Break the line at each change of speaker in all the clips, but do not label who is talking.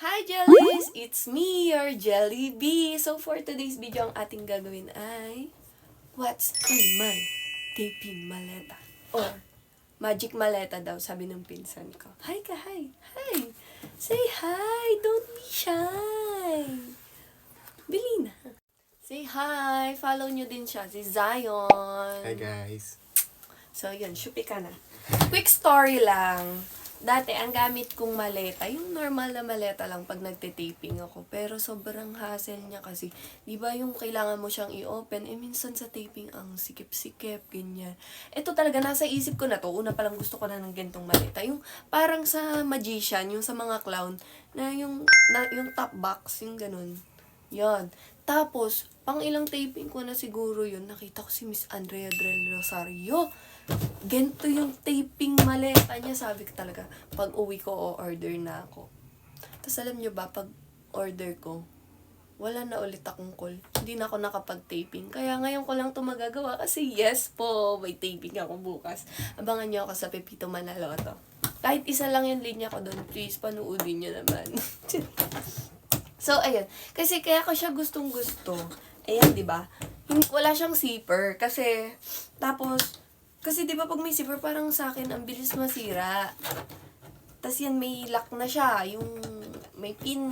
Hi Jellies! It's me, your Jelly Bee! So for today's video, ang ating gagawin ay What's in my taping maleta? Or magic maleta daw, sabi ng pinsan ko. Hi ka, hi! Hi! Say hi! Don't be shy! Bili na! Say hi! Follow nyo din siya, si Zion!
Hi guys.
So yun, syupi ka na. Quick story lang. Dati, ang gamit kong maleta, yung normal na maleta lang pag nagte-taping ako. Pero sobrang hassle niya kasi, di ba yung kailangan mo siyang i-open, minsan sa taping ang sikip-sikip, ganyan. Ito talaga, nasa isip ko na to, una palang gusto ko na ng gantong maleta. Yung parang sa magician, yung sa mga clown, yung top box, yung ganun. Yon. Tapos, pang ilang taping ko na siguro yun, nakita ko si Miss Andrea Del Rosario. Ganito yung taping maleta niya. Sabi ko talaga, pag uwi ko, o-order na ako. Tapos alam nyo ba, pag order ko, wala na ulit akong call. Hindi na ako nakapag-taping. Kaya ngayon ko lang ito magagawa kasi yes po, may taping ako bukas. Abangan nyo ako sa Pepito Manaloto. Kahit isa lang yung linya ko doon, please panoodin nyo naman. So, ayun. Kasi kaya ko siya gustong gusto. Ayan, di ba? Wala siyang zipper. Kasi di ba pag may zipper, parang sa akin, ang bilis masira. Tapos yan, may lock na siya. Yung may pin.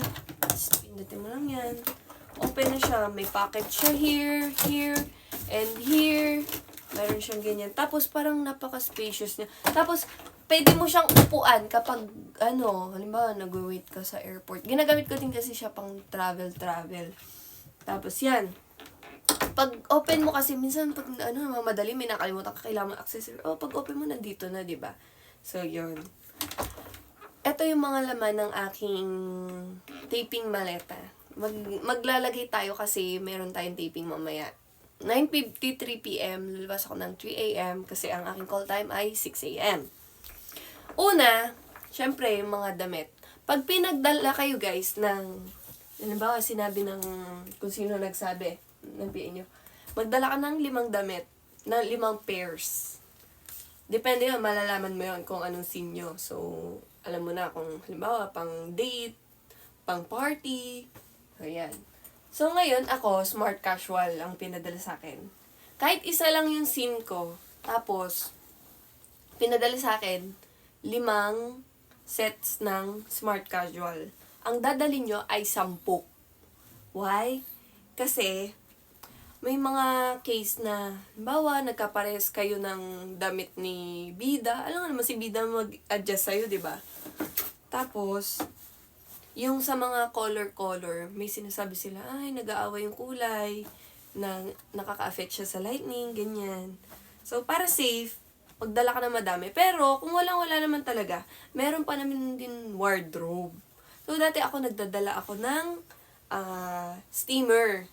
Pindutin mo lang yan. Open na siya. May pocket siya here, and here. Meron siyang ganyan. Tapos parang napaka-spacious niya. Tapos, pwede mo siyang upuan kapag, halimbawa, nag-wait ka sa airport. Ginagamit ko din kasi siya pang travel. Tapos yan. Pag open mo kasi, minsan pag mamadali, may nakalimutan ka, kailangan accessory. Pag open mo, nandito na, di ba? So, yun. Ito yung mga laman ng aking taping maleta. Maglalagay tayo kasi meron tayong taping mamaya. 9:53 p.m. Lalabas ako ng 3 a.m. kasi ang aking call time ay 6 a.m. Una, syempre, yung mga damit. Pag pinagdala kayo guys halimbawa, sinabi ng kung sino nagsabi, ng PA nyo, magdala ka ng 5 damit, ng 5 pairs. Depende yun, malalaman mo yun kung anong scene nyo. So, alam mo na kung halimbawa, pang date, pang party, ayan. So, ngayon, ako, smart casual ang pinadala sa akin. Kahit isa lang yung scene ko, tapos, pinadala sa akin, 5 sets ng smart casual. Ang dadali nyo ay 10. Why? Kasi, may mga case na, bawa, nagkapares kayo ng damit ni Bida. Alam nga naman si Bida mag-adjust sa'yo, di ba? Tapos, yung sa mga color, may sinasabi sila, ay, nag-aaway yung kulay, na nakaka-affect siya sa lightning, ganyan. So, para safe, magdala ka na madami. Pero, kung wala naman talaga, meron pa namin din wardrobe. So, dati nagdadala ako ng steamer.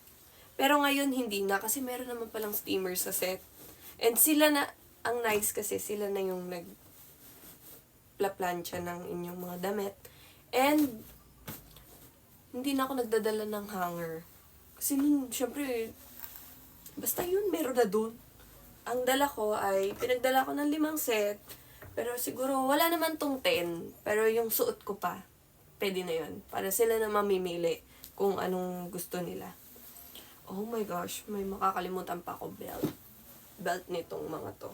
Pero ngayon, hindi na. Kasi meron naman palang steamer sa set. And sila na, ang nice kasi, sila na yung nagplaplansya ng inyong mga damit. And, hindi na ako nagdadala ng hanger. Kasi syempre, basta yun, meron na dun. Ang dala ko ay, pinagdala ko ng 5 set. Pero siguro, wala naman tong 10. Pero yung suot ko pa, pwede na yun. Para sila na mamimili kung anong gusto nila. Oh my gosh, may makakalimutan pa ako belt. Belt nitong mga to.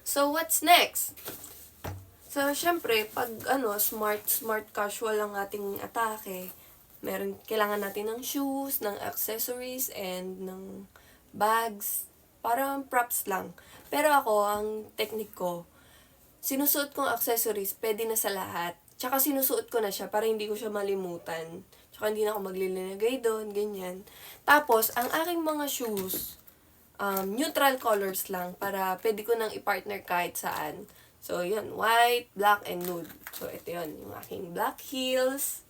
So, what's next? So, syempre, pag smart casual ang ating atake, kailangan natin ng shoes, ng accessories, and ng bags. Parang props lang. Pero ako, ang technique ko, sinusuot kong accessories, pwede na sa lahat. Tsaka sinusuot ko na siya para hindi ko siya malimutan. Tsaka hindi na ako maglilinagay doon, ganyan. Tapos, ang aking mga shoes, neutral colors lang para pwede ko nang i-partner kahit saan. So, yun, white, black, and nude. So, ito yun, yung aking black heels.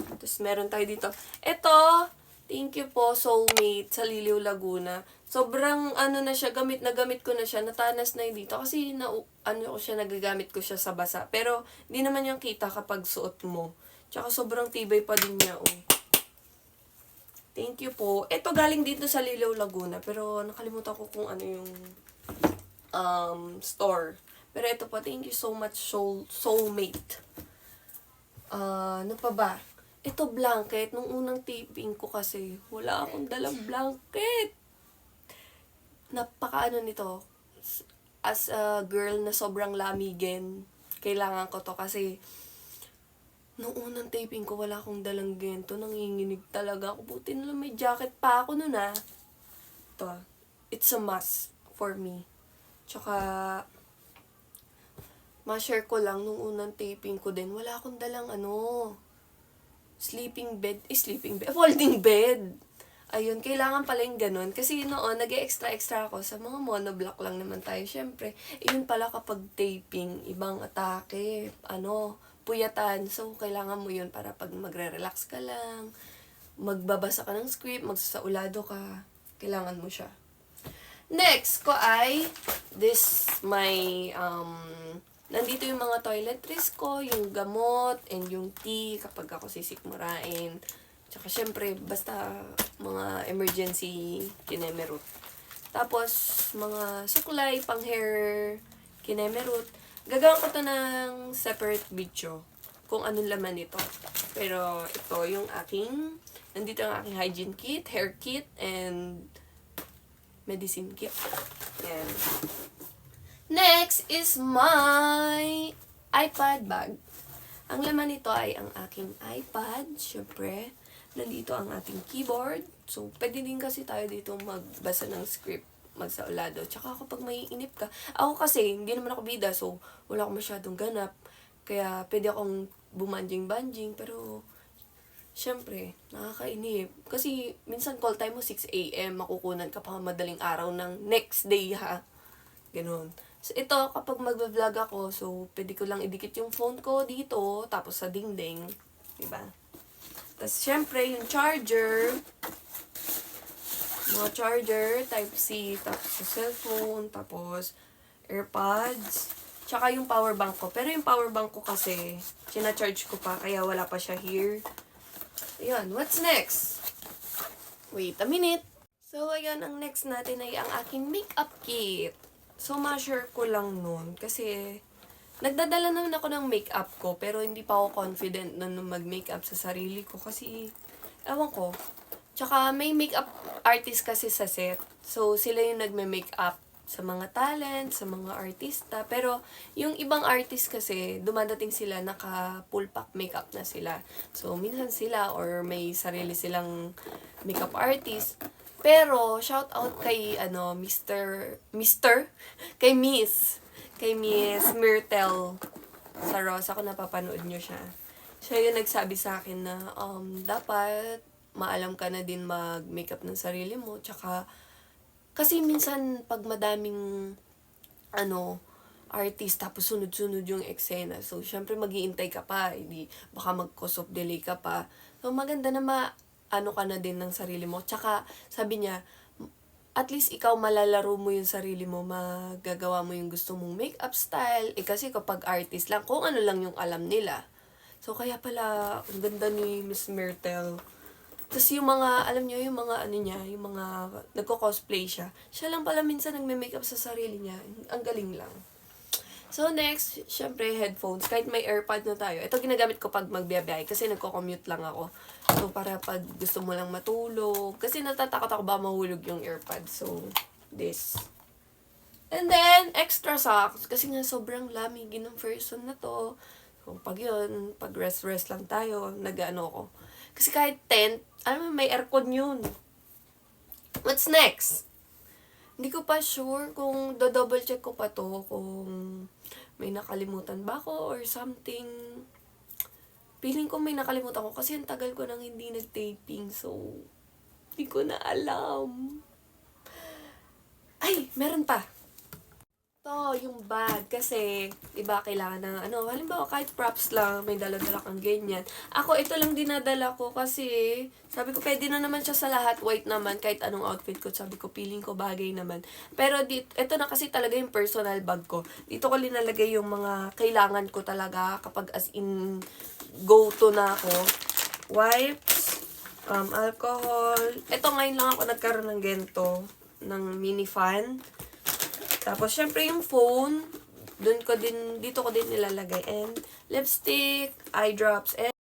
Tapos, meron tayo dito. Ito, thank you po, Soulmate, sa Liliw, Laguna. Sobrang, na siya, gamit ko na siya, natanas na yun dito. Kasi, nagagamit ko siya sa basa. Pero, hindi naman yung kita kapag suot mo. Tsaka, sobrang tibay pa din niya, oh. Thank you po. Ito, galing dito sa Liliw, Laguna. Pero, nakalimutan ko kung ano yung store. Pero ito po, thank you so much, Soulmate. Ano pa ba? Ito, blanket. Nung unang taping ko kasi, wala akong dalang blanket. Napakaano nito. As a girl na sobrang lamigin, kailangan ko to kasi nung unang taping ko, wala akong dalang gento. Nanginginig talaga ako. Buti na lang may jacket pa ako nun ah. Ito, it's a must for me. Tsaka, ma-share ko lang nung unang taping ko din, wala akong dalang folding bed. Ayun, kailangan pala yung ganun. Kasi noon, nag-extra ako sa mga monoblock lang naman tayo. Siyempre, yun pala kapag taping, ibang atake, puyatan. So, kailangan mo yun para pag magre-relax ka lang, magbabasa ka ng script, magsasaulado ka, kailangan mo siya. Next ko ay, nandito yung mga toiletries ko, yung gamot, and yung tea kapag ako sisikmurain. Tsaka syempre, basta mga emergency kinemerut. Tapos, mga suklay, pang hair kinemerut. Gagawin ko to ng separate video kung anong laman ito. Pero ito yung nandito ang aking hygiene kit, hair kit, and medicine kit. Yan. Next is my iPad bag. Ang laman nito ay ang aking iPad. Siyempre, nandito ang ating keyboard. So, pwede din kasi tayo dito magbasa ng script, magsaulado. Tsaka kapag may inip ka, ako kasi, hindi naman ako bida, so wala akong masyadong ganap. Kaya, pwede akong bumanjing-banjing, pero siyempre, nakakainip. Kasi, minsan call time mo 6 a.m., makukunan ka pa madaling araw ng next day, ha? Ganun. So, ito, kapag mag-vlog ako, so, pwede ko lang idikit yung phone ko dito, tapos sa dingding. Diba? Tapos, syempre, yung charger, mga charger, Type-C, tapos sa cellphone, tapos AirPods, tsaka yung power bank ko. Pero yung power bank ko kasi, sina-charge ko pa, kaya wala pa siya here. Ayan, what's next? Wait a minute. So, ayan, ang next natin ay ang aking makeup kit. So, ma-share ko lang nun. Kasi, nagdadala naman ako ng makeup ko. Pero, hindi pa ako confident na mag-makeup sa sarili ko. Kasi, ewan ko. Tsaka, may makeup artist kasi sa set. So, sila yung nagme-makeup sa mga talent, sa mga artista. Pero, yung ibang artist kasi, dumadating sila naka-full pack makeup na sila. So, minsan sila or may sarili silang makeup artist. Pero, shout out kay, kay Miss Myrtle sa Rosa, kung napapanood nyo siya. Siya yung nagsabi sa akin na, dapat, maalam ka na din mag-makeup ng sarili mo. Tsaka, kasi minsan, pag madaming, artist, tapos sunod-sunod yung eksena. So, syempre, mag-iintay ka pa. Hindi, baka mag-cause of delay ka pa. So, maganda na ka na din ng sarili mo. Tsaka, sabi niya, at least ikaw malalaro mo yung sarili mo, magagawa mo yung gusto mong makeup style. Kasi kapag artist lang, kung ano lang yung alam nila. So, kaya pala, ang ganda ni Miss Myrtle. Tapos yung mga, alam niyo, yung mga yung mga nagko-cosplay siya. Siya lang pala minsan nagme-makeup sa sarili niya. Ang galing lang. So, next, syempre, headphones. Kahit may AirPod na tayo. Ito ginagamit ko pag magbiyabiyahe kasi nagko-commute lang ako. So, para pag gusto mo lang matulog. Kasi natatakot ako ba mahulog yung AirPod. So, this. And then, extra socks. Kasi nga sobrang lamigin ng person na to. So, pag rest lang tayo, ako. Kasi kahit tent, may aircon yun. What's next? Hindi ko pa sure kung double check ko pa to, kung may nakalimutan ba ako or something. Feeling ko may nakalimutan ko kasi ang tagal ko nang hindi nag-taping, so hindi ko na alam. Ay, meron pa. To, yung bag. Kasi, diba, kailangan ng, halimbawa, kahit props lang, may dala-dala kang ganyan. Ako, ito lang dinadala ko kasi, sabi ko, pwede na naman siya sa lahat, white naman, kahit anong outfit ko. Sabi ko, feeling ko bagay naman. Pero, ito na kasi talaga yung personal bag ko. Dito ko linalagay yung mga kailangan ko talaga kapag as in, go-to na ako. Wipes, alcohol. Ito, ngayon lang ako nagkaroon ng gento, ng mini fan. Tapos, syempre yung phone, dito ko din nilalagay. And, lipstick, eye drops, and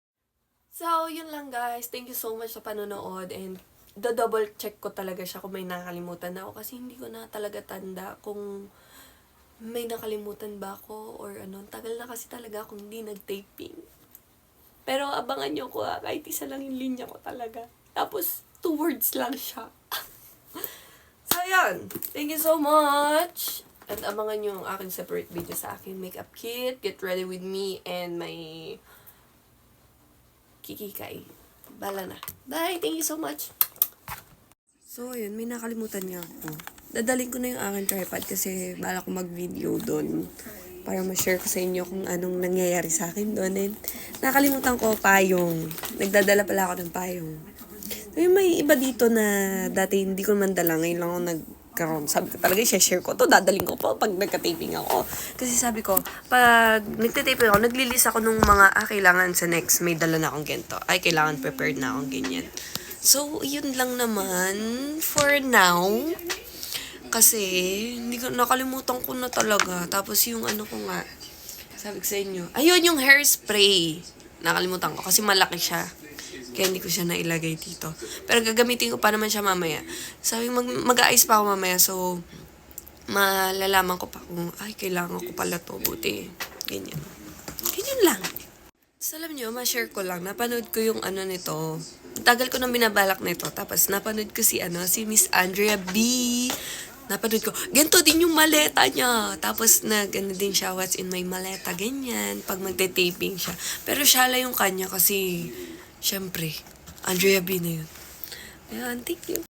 so, yun lang guys. Thank you so much sa panonood and double check ko talaga siya kung may nakalimutan na ako kasi hindi ko na talaga tanda kung may nakalimutan ba ako or ano. Tagal na kasi talaga akong hindi nag-taping. Pero abangan nyo ko kahit isa lang yung linya ko talaga. Tapos, 2 words lang siya. So, yan. Thank you so much. And abangan nyo ang aking separate video sa aking makeup kit. Get ready with me and my kikikay. Bala na. Bye! Thank you so much! So, yun. May nakalimutan nga ako. Dadaling ko na yung aking tripod kasi bala ko mag-video doon para ma-share ko sa inyo kung anong nangyayari sa akin doon. And nakalimutan ko payong. Nagdadala pala ako ng payong. So, yung may iba dito na dati hindi ko man dala. Ngayon lang ako nagkaroon. Sabi ko talaga, i-share ko to. Dadaling ko po pag nagka-taping ako. Kasi sabi ko, pag nagta-taping ako, naglilist ako nung mga, kailangan sa next, may dala na akong ganito. Ay, kailangan prepared na akong ganyan. So, yun lang naman for now. Kasi, hindi ko, nakalimutan ko na talaga. Tapos yung ano ko nga, sabi ko sa inyo, ayun yung hairspray. Nakalimutan ko kasi malaki siya. Kaya hindi ko siya nailagay dito. Pero gagamitin ko pa naman siya mamaya. Sabi mag-aayos pa ako mamaya. So, malalaman ko pa kung, ay, kailangan ko pala to. Buti. Ganyan. Ganyan lang. So, alam nyo, ma-share ko lang. Napanood ko yung ano nito. Tagal ko nang binabalak nito. Tapos, napanood ko si Miss Andrea B. Napanood ko, ganito din yung maleta niya. Tapos, ano din siya, what's in my maleta, ganyan. Pag magte-taping siya. Pero siya lang yung kanya kasi, syempre, Andrea B na yun. Ayan, thank you.